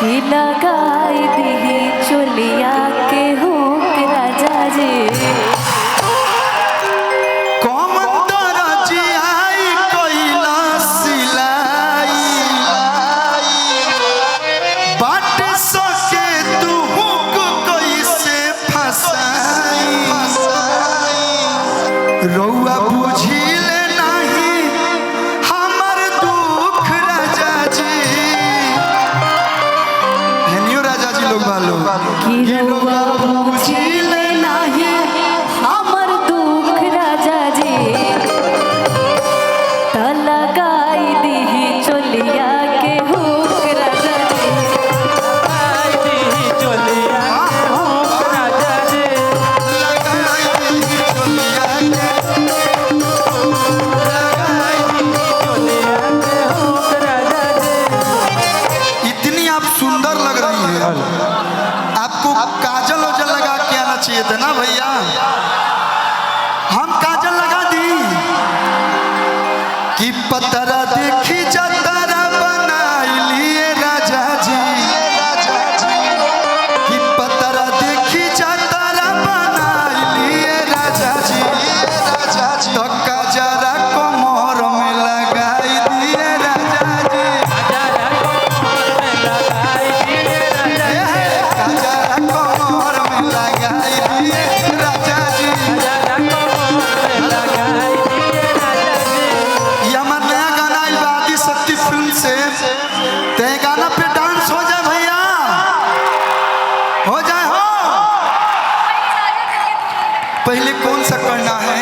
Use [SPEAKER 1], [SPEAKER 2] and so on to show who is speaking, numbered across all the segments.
[SPEAKER 1] कि लगाई दी चोलिया के हुक राजा जी।
[SPEAKER 2] रउआ बुझिले नहीं हमर दुख राजा जी। हेनियो राजा जी लोग बालो
[SPEAKER 1] कि रउआ बुझिले नहीं हमर दुख राजा जी। त लगाई दी चोलिया के हुक राजा जी।
[SPEAKER 3] लगाई दी चोलिया के हुक राजा जी।
[SPEAKER 2] लगाई दी चोलिया के इतनी आप सुंदर लग रही हैं। आपको काजल ओजल लगा के आना चाहिए था ना भैया। हम काजल लगा दी कि पतरा देखी जतरा बनाई लिए राजा जी। कि पतरा देखी जतरा बनाई लिए राजा जी। तो काजरा कमर में लगाई दिए राजा जी। काजरा कमर में लगाई दिए राजा जी। ये हमारा नया गाना आइल बा आदि शक्ति फिल्म से। ते गाना पे डांस हो जाए भैया, हो जाए हो। पहले कौन सा करना है?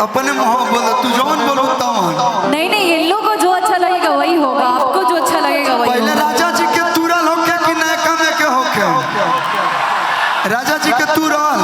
[SPEAKER 2] अपने मुँह बोलो, तू जौन बोलो तौन।
[SPEAKER 1] नहीं नहीं, इन लोगों को जो अच्छा लगेगा वही होगा, आपको जो अच्छा लगेगा वही
[SPEAKER 2] पहले
[SPEAKER 1] होगा।
[SPEAKER 2] राजा जी के तुरल होके कि नया काम के होके? राजा जी के तुरल